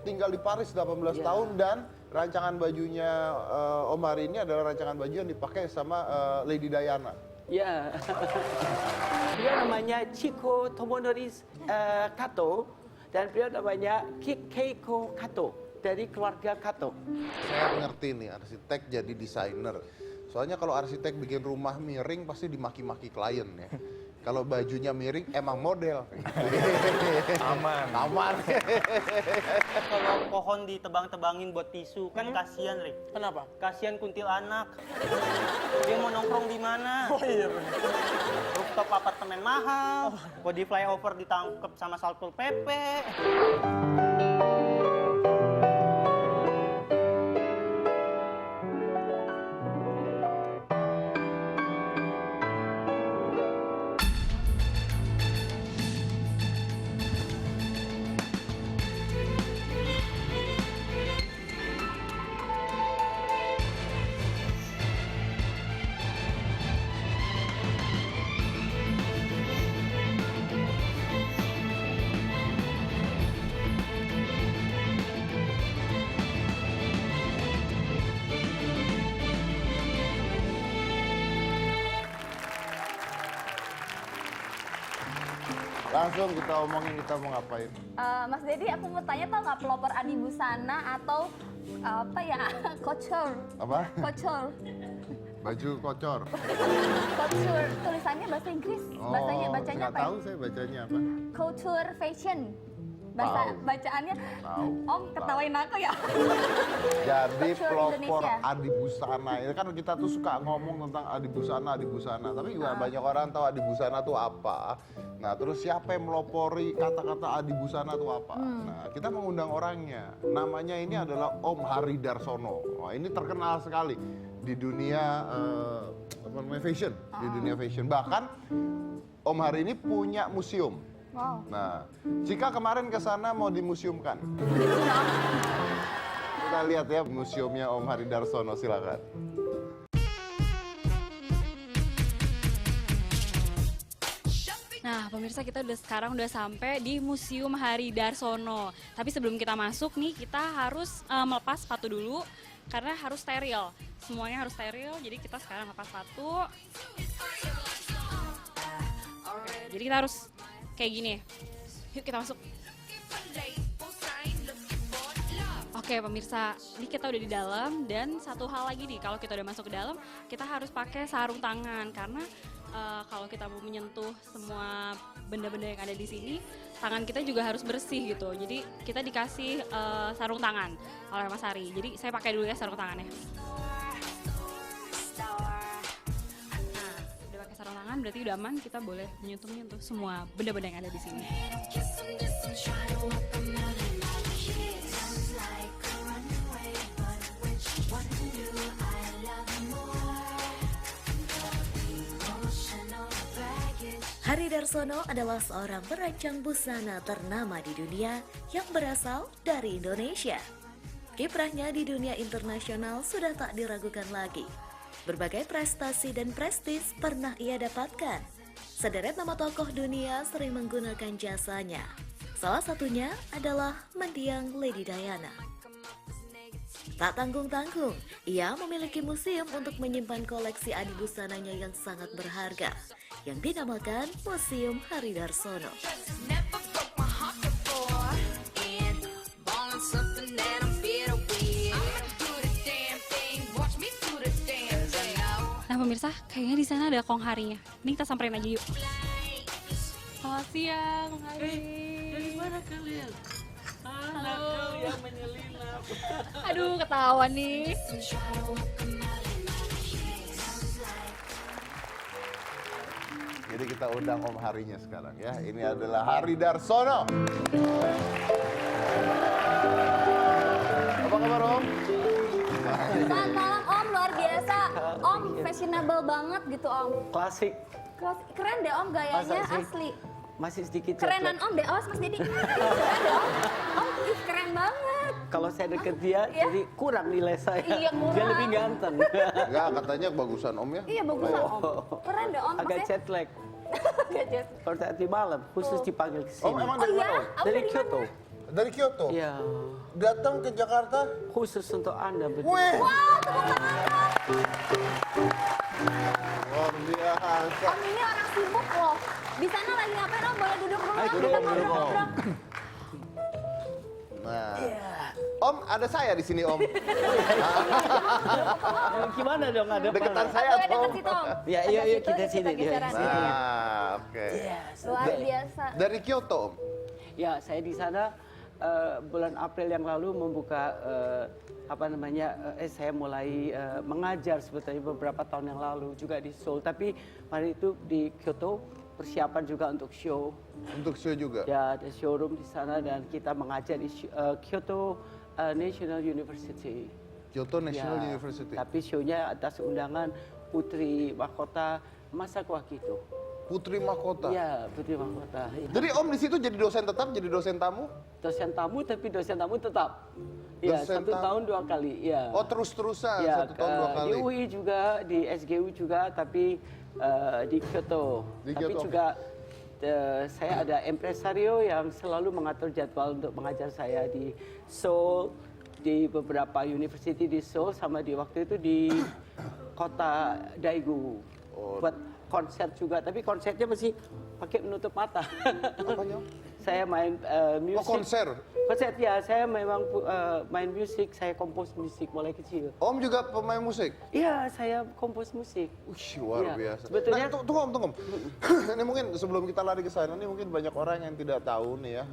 tinggal di Paris 18 tahun dan rancangan bajunya Om Hari ini adalah rancangan baju yang dipakai sama Lady Diana. Ya, beliau namanya Chico Tomonori Kato dan beliau namanya Keiko Kato dari keluarga Kato. Saya ngerti nih, arsitek jadi desainer. Soalnya kalau arsitek bikin rumah miring pasti dimaki-maki klien ya. Kalau bajunya miring emang model. Aman. Aman. Kalau pohon ditebang-tebangin buat tisu kan kasihan, Rik. Kenapa? Kasihan kuntilanak. Dia mau nongkrong di mana? Oh iya benar. Rooftop apartemen mahal. Body flyover ditangkep sama Satpol PP. Langsung kita omongin kita mau ngapain. Mas Dedi, aku mau tanya, tau nggak pelopor Adi Busana atau apa ya, couture? Apa? Couture. Baju kocor. Couture, tulisannya bahasa Inggris. Bacanya nggak apa? tahu saya bacanya apa. Couture fashion. Tahu. Bacaannya. Tahu. Om ketawain aku ya. Jadi Couture pelopor Indonesia. Adi Busana, itu kan kita tuh suka ngomong tentang Adi Busana. Tapi juga banyak orang tahu Adi Busana tuh apa. Nah, terus siapa yang melopori kata-kata Adi Busana tuh apa? Nah, kita mengundang orangnya. Namanya ini adalah Om Hari Darsono. Wah, ini terkenal sekali di dunia fashion, di dunia fashion. Bahkan Om Hari ini punya museum. Wow. Nah, jika kemarin ke sana mau dimuseumkan. Kita lihat ya museumnya Om Hari Darsono, silakan. Nah, pemirsa, kita sekarang udah sampai di Museum Hari Darsono. Tapi sebelum kita masuk nih, kita harus melepas sepatu dulu karena harus steril. Semuanya harus steril, jadi kita sekarang lepas sepatu. Jadi kita harus kayak gini. Yuk kita masuk. Oke pemirsa, ini kita udah di dalam dan satu hal lagi nih, kalau kita udah masuk ke dalam, kita harus pakai sarung tangan karena kalau kita mau menyentuh semua benda-benda yang ada di sini, tangan kita juga harus bersih gitu. Jadi kita dikasih sarung tangan oleh Mas Hari. Jadi saya pakai dulu ya sarung tangannya. Nah, udah pakai sarung tangan berarti udah aman, kita boleh menyentuh semua benda-benda yang ada di sini. Hari Darsono adalah seorang perancang busana ternama di dunia yang berasal dari Indonesia. Kiprahnya di dunia internasional sudah tak diragukan lagi. Berbagai prestasi dan prestis pernah ia dapatkan. Sederet nama tokoh dunia sering menggunakan jasanya. Salah satunya adalah mendiang Lady Diana. Tak tanggung-tanggung, ia memiliki museum untuk menyimpan koleksi adi busananya yang sangat berharga, yang dinamakan Museum Hari Darsono. Nah pemirsa, kayaknya di sana ada Kong Harinya. Ini kita samperin aja yuk. Selamat siang, Kong Hari. Dari mana kalian? Anak yang menyelinap. Aduh, ketawa nih. Jadi kita undang Om Harinya sekarang ya. Ini adalah Hari Darsono. Apa kabar Om? Selamat malam Om, luar biasa. Om fashionable banget gitu Om. Klasik. Keren deh Om, gayanya Masa sih? asli. Masih sedikit Kerenan jet lag. Om deh, awas Mas Dedi. Keren deh Om. Om, ih, keren banget. Kalau saya deket dia, Iya. jadi kurang nilai saya. Iya, kurang. Dia lebih ganteng. Enggak, katanya bagusan Om ya. Iya bagusan Om. Keren deh Om. Agak Maksudnya- jet lag. Agak jet. Kalau tadi malam, khusus dipanggil ke sini. Om emang Oh dari iya, mana Om? Om Dari dari Kyoto. mana? Dari Kyoto? Ya, Datang ke Jakarta? khusus untuk Anda berdua. Weh, Wow, tepuk tangan. luar biasa. Om ini orang sibuk loh. Di sana lagi ngapain Om? Boleh duduk dulu? Ayo, Kita duduk, ngobrol-ngobrol. Nah, Om, ada saya di sini, Om. Gimana dong ada Deketan mana? saya, Boleh Om. deket situ Om. Ya, Dekat yuk, situ, kita sini, yuk, geseran. sini. Nah, oke. Luar biasa. Dari Kyoto, Om. Ya, saya di sana bulan April yang lalu membuka saya mulai mengajar sebetulnya beberapa tahun yang lalu juga di Seoul. Tapi hari itu di Kyoto persiapan juga untuk show. Untuk show juga. Ya, ada showroom di sana dan kita mengajar di Kyoto National University. Kyoto National Ya, University. Tapi show-nya atas undangan Putri Mahkota Masako Akito. Putri Mahkota. Ya, Putri Mahkota. Jadi Om di situ jadi dosen tetap, jadi dosen tamu? Dosen tamu tapi dosen tamu tetap. Ya, Dosen 1 tamu. tahun 2 kali. Ya. Oh, terus-terusan Ya, 1 tahun 2 kali. Di UI juga, di SGU juga, tapi di Kyoto. Di Tapi Kyoto. juga saya ada impresario yang selalu mengatur jadwal untuk mengajar saya di Seoul, di beberapa university di Seoul, sama di waktu itu di kota Daegu. Oh. Buat konser juga, tapi konsernya masih pakai menutup mata. Apanya? Saya main musik. Oh, konser. Konser ya, saya memang main musik, saya kompos musik mulai kecil. Om juga pemain musik? Iya, saya kompos musik. Wih, luar Iya. biasa. Sebetulnya- Nah, tunggu Om. Ini mungkin sebelum kita lari ke sana, ini mungkin banyak orang yang tidak tahu nih ya.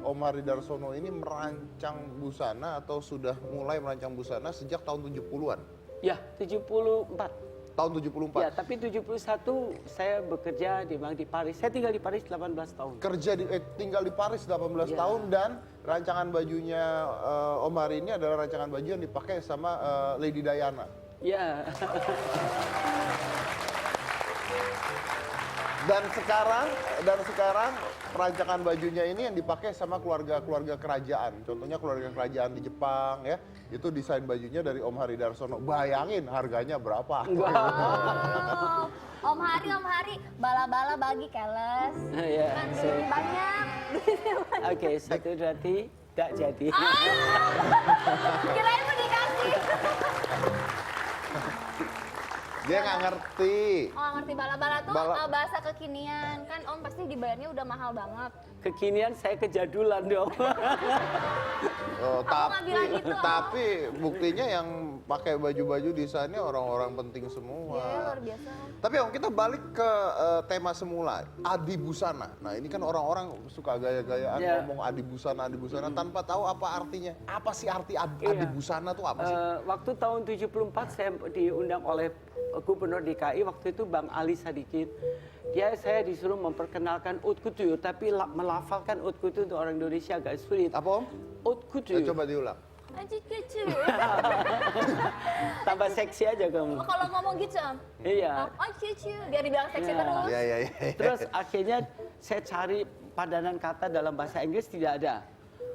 Om Hari Darsono ini merancang busana atau sudah mulai merancang busana sejak tahun 70-an? Ya, 74. Tahun 74? Ya, tapi 71 saya bekerja di Paris. Saya tinggal di Paris 18 tahun. Tinggal di Paris 18 Ya. tahun dan rancangan bajunya Om Hari ini adalah rancangan baju yang dipakai sama Lady Diana. Ya. Dan sekarang perancangan bajunya ini yang dipakai sama keluarga kerajaan. Contohnya keluarga kerajaan di Jepang ya. Itu desain bajunya dari Om Hari Darsono. Bayangin harganya berapa? Oh, Om Hari, bala-bala bagi keles. Ya, Kan so- duitnya banyak. Oke, satu berarti tidak jadi. Kirain mau dikasih. Dia nggak ngerti. Oh, ngerti bala-bala tuh Bala- bahasa kekinian. Kan Om pasti dibayarnya udah mahal banget. Kekinian saya kejadulan dong. Oh, Aku nggak bilang gitu, Om. tapi buktinya yang pakai baju-baju desainnya orang-orang penting semua. Iya, luar biasa. Tapi Om, kita balik ke tema semula, Adi Busana. Nah ini kan orang-orang suka gaya-gayaan Ya. ngomong Adi Busana tanpa tahu apa artinya. Apa sih arti Adi Iya. Busana tuh apa sih? Waktu tahun 74 saya diundang oleh Gubernur DKI waktu itu Bang Ali Sadikin. Saya disuruh memperkenalkan haute couture, tapi melafalkan haute couture untuk orang Indonesia agak sulit. Apa Om? Haute couture. Coba diulang. Anjir kece. Tambah seksi aja kamu. Oh, kalau ngomong gitu Om. Iya. Oh, kece. Biar dibilang seksi Iya. terus. Iya. Terus akhirnya saya cari padanan kata dalam bahasa Inggris tidak ada.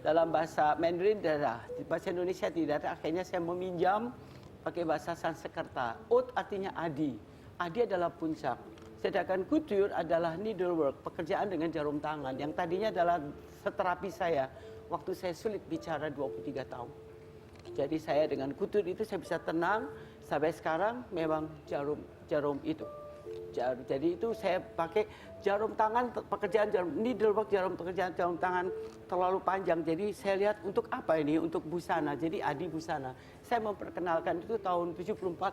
Dalam bahasa Mandarin tidak ada. Di bahasa Indonesia tidak ada. Akhirnya saya meminjam pakai bahasa Sanskerta. Haute artinya adi. Adi adalah puncak. Sedangkan couture adalah needlework, pekerjaan dengan jarum tangan. Yang tadinya adalah terapi saya waktu saya sulit bicara 23 tahun. Jadi saya dengan couture itu saya bisa tenang. Sampai sekarang memang jarum itu. Jadi itu saya pakai jarum tangan, pekerjaan jarum needlework, pekerjaan jarum tangan terlalu panjang. Jadi saya lihat untuk apa ini? Untuk busana. Jadi Adi Busana. Saya memperkenalkan itu tahun 74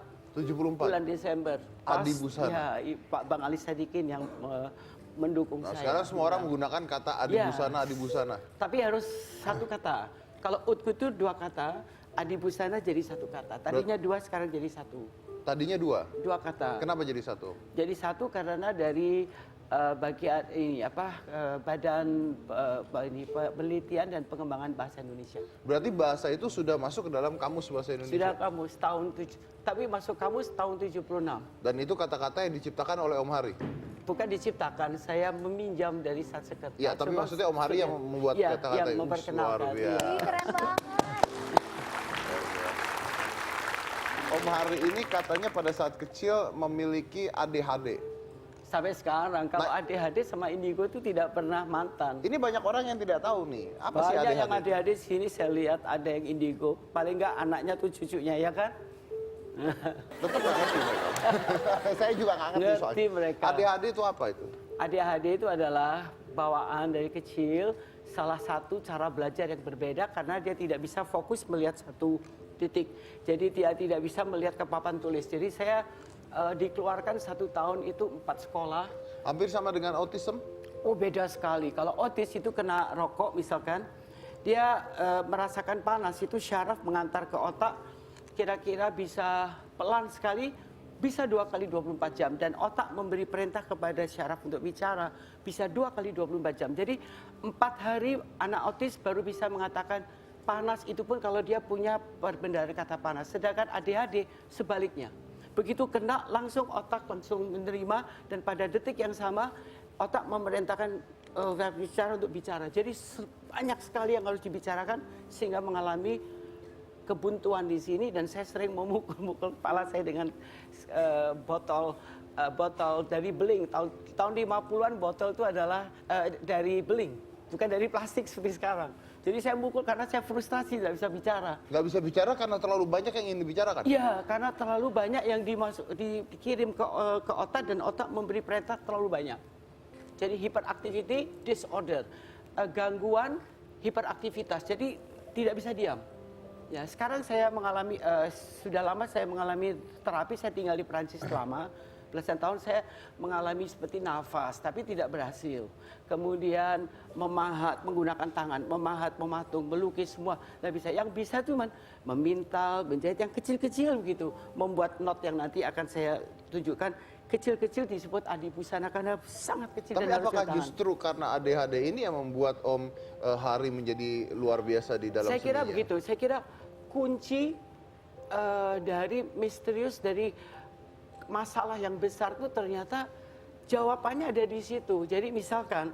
bulan Desember. Adi Busana. Ya, Pak Bang Ali Sadikin yang mendukung Nah, saya. sekarang semua orang menggunakan kata Adi Ya. Busana. Tapi harus satu kata. Kalau haute couture 2 kata, Adi Busana jadi 1 kata. Tadinya 2, sekarang jadi 1. Tadinya 2. 2 kata. Kenapa jadi 1? Jadi 1 karena dari bagian ini badan penelitian dan pengembangan bahasa Indonesia. Berarti bahasa itu sudah masuk ke dalam kamus bahasa Indonesia. Sudah kamus tapi masuk kamus tahun 76. Dan itu kata-kata yang diciptakan oleh Om Hari. Bukan diciptakan, saya meminjam dari Sanskerta. Ya, tapi Cuma maksudnya Om Hari yang membuat ya, kata-kata yang itu. memperkenalkan. Luar biasa. Ih, keren banget. Om Hari ini katanya pada saat kecil memiliki ADHD. Sampai sekarang kalau ADHD sama indigo itu tidak pernah mantan. Ini banyak orang yang tidak tahu nih, apa sih Banyak yang ADHD? ADHD sini saya lihat ada yang indigo. Paling nggak anaknya tuh cucunya ya kan? Tetap nggak ngerti mereka. Saya juga nggak ngerti Ngerti soalnya. mereka. ADHD itu apa itu? ADHD itu adalah bawaan dari kecil, salah satu cara belajar yang berbeda karena dia tidak bisa fokus melihat satu titik. Jadi dia tidak bisa melihat ke papan tulis. Jadi saya dikeluarkan 1 tahun itu 4 sekolah. Hampir sama dengan autism? Oh beda sekali. Kalau otis itu kena rokok misalkan, dia merasakan panas itu syaraf mengantar ke otak, kira-kira bisa pelan sekali, bisa 2 kali 24 jam. Dan otak memberi perintah kepada syaraf untuk bicara, bisa 2 kali 24 jam. Jadi 4 hari anak autis baru bisa mengatakan panas, itu pun kalau dia punya perbedaan kata panas. Sedangkan ADHD sebaliknya. Begitu kena langsung otak langsung menerima dan pada detik yang sama otak memerintahkan bicara untuk bicara. Jadi banyak sekali yang harus dibicarakan sehingga mengalami kebuntuan di sini dan saya sering memukul-mukul kepala saya dengan botol dari beling. Tahun 50-an botol itu adalah dari beling, bukan dari plastik seperti sekarang. Jadi saya mukul karena saya frustasi tidak bisa bicara. Nggak bisa bicara karena terlalu banyak yang ingin dibicarakan? Iya, karena terlalu banyak yang dikirim ke otak dan otak memberi perintah terlalu banyak. Jadi hyperactivity disorder, gangguan hiperaktivitas. Jadi tidak bisa diam. Ya, sekarang saya mengalami sudah lama saya mengalami terapi. Saya tinggal di Prancis lama. Belasan tahun saya mengalami seperti nafas, tapi tidak berhasil. Kemudian memahat, menggunakan tangan, memahat, mematung, melukis semua. Nggak bisa. Yang bisa cuma memintal, menjahit yang kecil-kecil begitu. Membuat not yang nanti akan saya tunjukkan. Kecil-kecil disebut adibusana karena sangat kecil. Tapi dan harus apakah tangan. justru karena ADHD ini yang membuat Om Hari menjadi luar biasa di dalam Saya kira seninya? begitu. Saya kira kunci dari misterius dari masalah yang besar itu ternyata jawabannya ada di situ. Jadi misalkan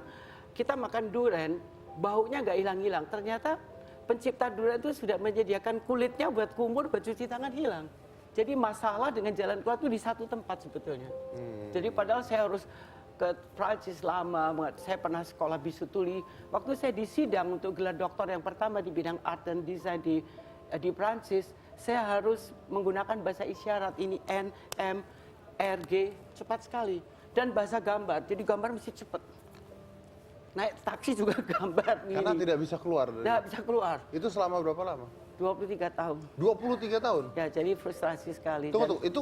kita makan durian, baunya nggak hilang-hilang. Ternyata pencipta durian itu sudah menyediakan kulitnya buat kumur, buat cuci tangan hilang. Jadi masalah dengan jalan keluar itu di satu tempat sebetulnya. Jadi padahal saya harus ke Prancis lama banget. Saya pernah sekolah bisu tuli. Waktu saya disidang untuk gelar doktor yang pertama di bidang art dan desain di Prancis, saya harus menggunakan bahasa isyarat. Ini N, M, R, G, cepat sekali. Dan bahasa gambar, jadi gambar mesti cepat. Naik taksi juga gambar. Karena gini. tidak bisa keluar. Tidak bisa keluar. Itu selama berapa lama? 23 tahun. 23 tahun? Ya, jadi frustrasi sekali. Tunggu, itu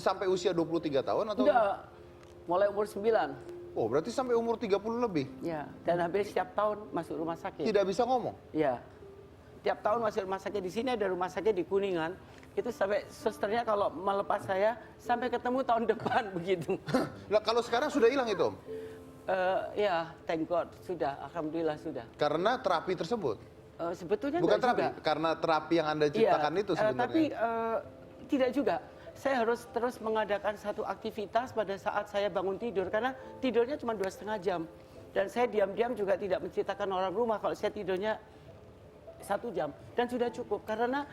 sampai usia 23 tahun atau? Enggak, mulai umur 9. Oh, berarti sampai umur 30 lebih? Ya, dan hampir setiap tahun masuk rumah sakit. Tidak bisa ngomong? Ya, tiap tahun masuk rumah sakit. Di sini ada rumah sakit di Kuningan. Itu sampai susternya kalau melepas saya sampai ketemu tahun depan begitu. Nah, kalau sekarang sudah hilang itu, Om? Ya, thank God sudah, alhamdulillah sudah. Karena terapi tersebut? Sebetulnya Bukan enggak terapi, juga. karena terapi yang Anda ciptakan itu sebenarnya. Tapi tidak juga. Saya harus terus mengadakan satu aktivitas pada saat saya bangun tidur karena tidurnya cuma 2,5 jam. Dan saya diam-diam juga tidak menceritakan orang rumah kalau saya tidurnya 1 jam dan sudah cukup karena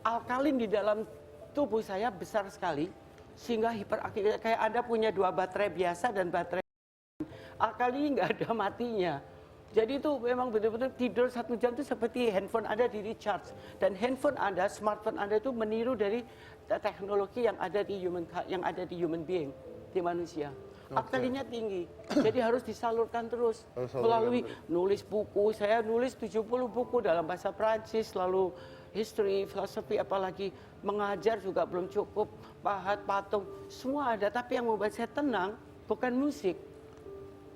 alkalin di dalam tubuh saya besar sekali sehingga hiperaktif. Kayak Anda punya 2 baterai biasa dan baterai alkalin nggak ada matinya. Jadi itu memang betul-betul tidur 1 jam itu seperti handphone Anda di recharge dan handphone Anda, smartphone Anda itu meniru dari teknologi yang ada di human being, di manusia. Alkalinnya tinggi, jadi harus disalurkan terus melalui nulis buku. Saya nulis 70 buku dalam bahasa Prancis, lalu history, filosofi, apalagi mengajar juga belum cukup, pahat, patung, semua ada. Tapi yang membuat saya tenang bukan musik,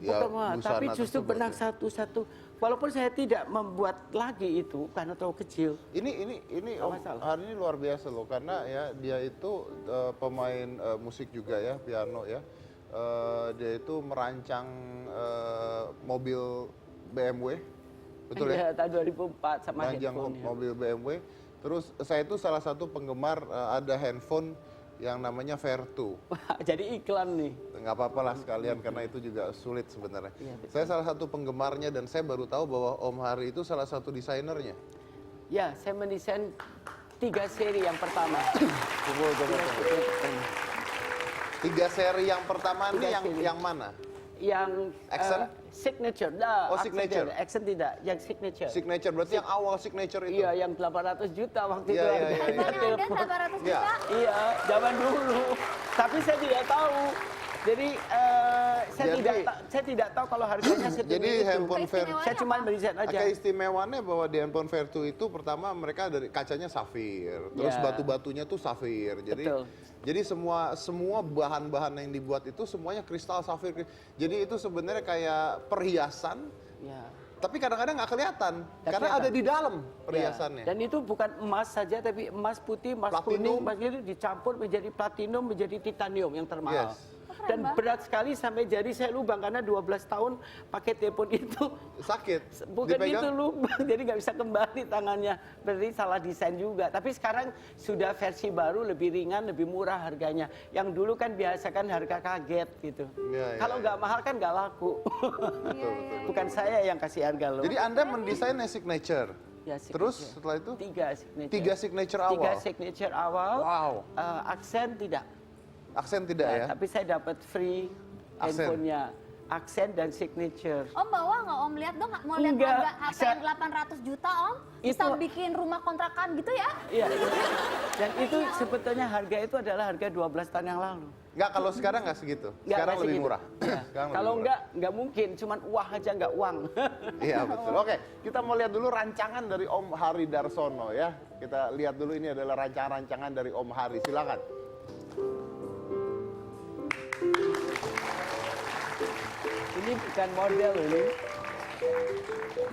Ya, bukan, busana tapi justru tersebut, benang ya. satu-satu. Walaupun saya tidak membuat lagi itu karena terlalu kecil. Ini Nggak Om masalah. Hari ini luar biasa loh, karena ya dia itu pemain musik juga ya, piano ya. Dia itu merancang mobil BMW, betul ya? Ya, tahun 2004 sama Merancang handphone. Ya. mobil BMW. Terus saya itu salah satu penggemar ada handphone yang namanya Vertu. Wah, jadi iklan nih. Nggak apa-apa lah sekalian karena itu juga sulit sebenarnya. Iya, betul. Saya salah satu penggemarnya dan saya baru tahu bahwa Om Hari itu salah satu desainernya. Ya, saya mendesain 3 seri yang pertama. 3 seri yang pertama ini Tiga seri. yang mana? Yang Accent? Signature. Oh, signature. Accent tidak, yang signature. Signature berarti yang awal signature itu. Iya, yang 800 juta waktu Iya, itu. iya, harganya. iya, iya. Handphone yang harga 800 Iya. juta. Iya, zaman dulu. Tapi saya tidak tahu. Jadi saya tidak tahu kalau harganya setinggi Jadi itu. handphone Fair Keistimewaannya Saya cuma apa? beli aja. keistimewaannya bahwa di handphone Fair 2 itu pertama mereka dari kacanya safir, terus Ya. batu-batunya tuh safir. Betul. Jadi semua bahan-bahan yang dibuat itu semuanya kristal safir. Jadi itu sebenarnya kayak perhiasan, Ya. tapi kadang-kadang nggak kelihatan Nggak karena kelihatan. ada di dalam Ya. perhiasannya. Dan itu bukan emas saja, tapi emas putih, emas Platinum. kuning, emas itu dicampur menjadi platinum, menjadi titanium yang termahal. Yes. Dan berat sekali sampai jari saya lubang karena 12 tahun pakai telepon itu. Sakit. Bukan Dipegang? itu lubang, jadi nggak bisa kembali tangannya. Berarti salah desain juga. Tapi sekarang sudah versi baru, lebih ringan, lebih murah harganya. Yang dulu kan biasa kan harga kaget gitu. Ya, ya, Kalau ya. nggak mahal kan nggak laku. Bukan saya yang kasih harga loh. Jadi Anda mendesainnya signature. Ya, signature. Terus setelah itu 3 signature. 3 signature awal. 3 signature awal. Wow. Aksen tidak. Aksen tidak ya? Tapi saya dapat free Aksen. handphonenya. Aksen dan signature. Om bawa nggak Om? Lihat dong, mau lihat Enggak, harga HP yang 800 juta Om? Bisa Itu- bikin rumah kontrakan gitu ya? Iya. Dan itu sebetulnya harga itu adalah harga 12 tahun yang lalu. Nggak, kalau sekarang nggak segitu. Nggak, Sekarang nggak lebih segitu. murah. Iya. Sekarang lebih Kalau murah. nggak mungkin. Cuman uang aja nggak uang. Iya betul. Oke, kita mau lihat dulu rancangan dari Om Hari Darsono ya. Kita lihat dulu ini adalah rancangan-rancangan dari Om Hari. Silakan. Ini bukan model ini.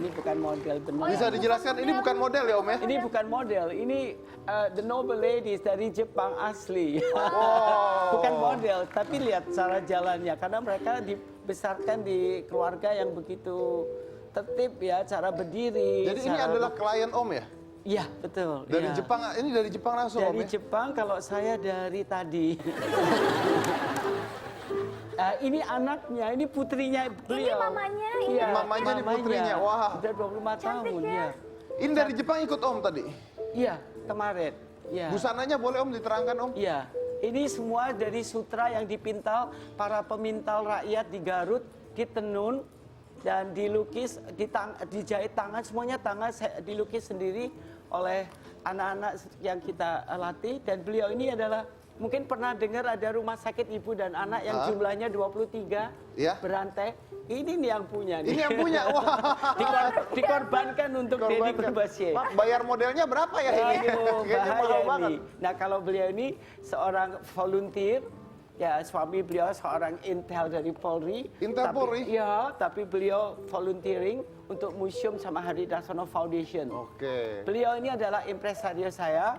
Ini bukan model benar. Bisa dijelaskan ini bukan model ya Om ya? Ini bukan model. Ini The Noble Ladies dari Jepang asli. Bukan model, tapi lihat cara jalannya. Karena mereka dibesarkan di keluarga yang begitu tertib ya, cara berdiri. Jadi ini cara- adalah klien Om ya? Iya, betul. Dari iya. Jepang, ini dari Jepang langsung Om Dari ya? Jepang, kalau saya dari tadi. Ini anaknya, ini putrinya beliau. Ini mamanya, ini Iya, mamanya, ini putrinya. Wah. Udah 25 tahun, ya. ya. Ini dari Jepang ikut Om tadi? Iya, kemarin. Iya. Busananya boleh Om diterangkan Om? Iya. Ini semua dari sutra yang dipintal para pemintal rakyat di Garut, ditenun dan dilukis, dijahit tangan, semuanya tangan dilukis sendiri oleh anak-anak yang kita latih. Dan beliau ini adalah, mungkin pernah dengar ada rumah sakit ibu dan anak yang jumlahnya 23 Iya. berantai. Ini nih yang punya. Nih. Ini yang punya, wah. Dikorbankan untuk Deddy Korbankan. Corbusier. Pak, bayar modelnya berapa ya ini? Aduh, Kayaknya mahal bahaya banget. nih. Nah, kalau beliau ini seorang volunteer, ya suami beliau seorang intel dari Polri. Intel Tapi- Polri? Iya, tapi beliau volunteering untuk museum sama Hari Darsono Foundation. Oke. Beliau ini adalah impresario saya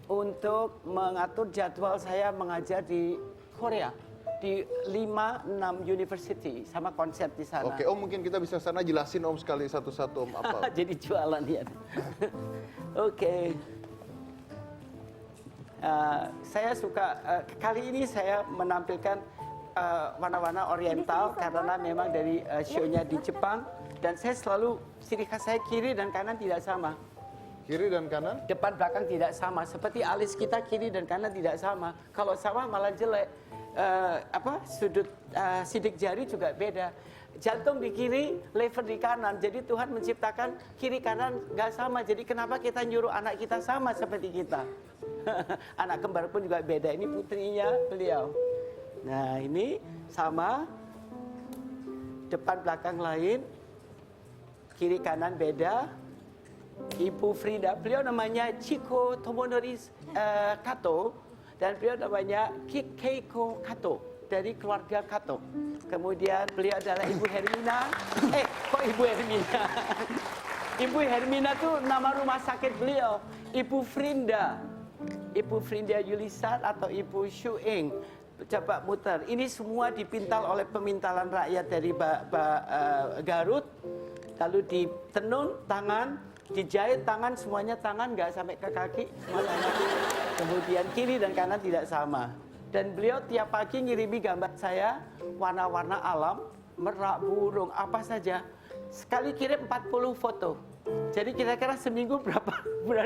untuk mengatur jadwal saya mengajar di Korea. Di 5-6 university sama konser di sana. Oke, Om mungkin kita bisa sana jelasin Om sekali satu-satu Om apa. Jadi jualan ya. Oke. Saya suka kali ini saya menampilkan warna-warna oriental karena memang dari show-nya di Jepang dan saya selalu ciri khas saya kiri dan kanan tidak sama. Kiri dan kanan? Depan belakang tidak sama. Seperti alis kita kiri dan kanan tidak sama. Kalau sama malah jelek. Sudut sidik jari juga beda. Jantung di kiri, lever di kanan. Jadi Tuhan menciptakan kiri kanan nggak sama. Jadi kenapa kita nyuruh anak kita sama seperti kita? Anak kembar pun juga beda. Ini putrinya beliau. Nah ini sama. Depan belakang lain. Kiri kanan beda. Ibu Frida, beliau namanya Chiko Tomonori Kato dan beliau namanya Keiko Kato dari keluarga Kato. Kemudian beliau adalah Ibu Hermina. Kok Ibu Hermina? Ibu Hermina tuh nama rumah sakit beliau. Ibu Frinda. Ibu Frinda Yulisan atau Ibu Shuing. Coba muter. Ini semua dipintal oleh pemintalan rakyat dari Garut. Lalu ditenun tangan, dijahit tangan, semuanya tangan nggak sampai ke kaki, semua tangan. Kemudian kiri dan kanan tidak sama. Dan beliau tiap pagi ngirimi gambar saya, warna-warna alam, merak, burung, apa saja. Sekali kirim 40 foto. Jadi kira-kira seminggu berapa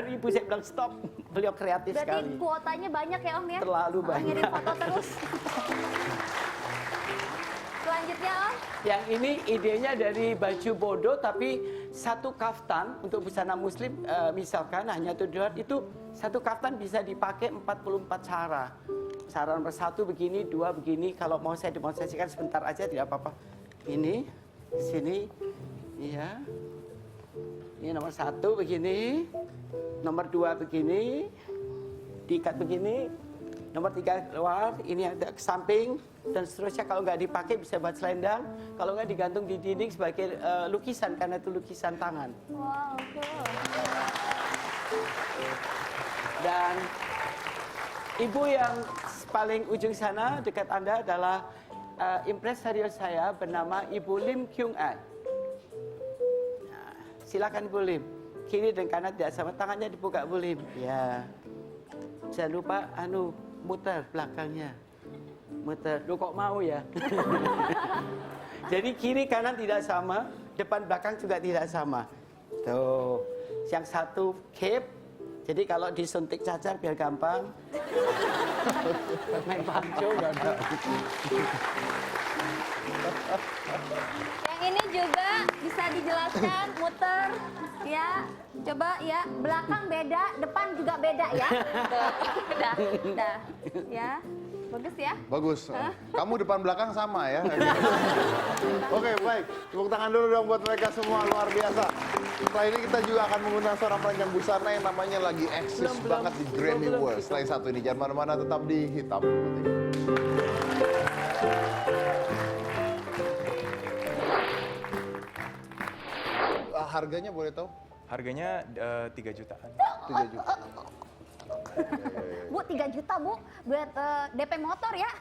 ribu? Saya bilang stop. Beliau kreatif Berarti sekali. kuotanya banyak ya Om ya? Terlalu banyak. Ngirim foto terus. Selanjutnya Om. Yang ini idenya dari baju bodo tapi satu kaftan untuk busana muslim misalkan hanya $7 itu satu kaftan bisa dipakai 44 cara. Cara nomor 1 begini, 2 begini. Kalau mau saya demonstrasikan sebentar aja tidak apa-apa. Ini, sini, iya. Ini nomor 1 begini, nomor 2 begini, diikat begini, nomor 3 keluar, ini ada ke samping, dan seterusnya. Kalau nggak dipakai bisa buat selendang, kalau nggak digantung di dinding sebagai lukisan, karena itu lukisan tangan. Wow, cool. Dan ibu yang paling ujung sana dekat Anda adalah impresario saya bernama Ibu Lim Kyung An. Nah, silakan Ibu Lim. Kiri dan kanan tidak sama, tangannya dibuka Bu Lim. Ya. Jangan lupa muter belakangnya. Muter. Lu kok mau ya? Jadi kiri kanan tidak sama, depan belakang juga tidak sama. Tuh. Yang satu cape. Jadi kalau disuntik cacar biar gampang. Main panco enggak ada. Yang ini juga bisa dijelaskan muter ya. Coba ya, belakang beda, depan juga beda ya. Udah. Ya. Bagus ya? Bagus. Kamu depan belakang sama ya. Oke, baik. Tepuk tangan dulu dong buat mereka semua, luar biasa. Setelah ini kita juga akan mengundang seorang perancang busana yang namanya lagi eksis banget di Grammy World. Setelah yang satu ini, jangan mana-mana, tetap di Hitam Putih. Harganya boleh tahu? Harganya 3 jutaan. 3 juta. Bu, 3 juta Bu buat DP motor ya.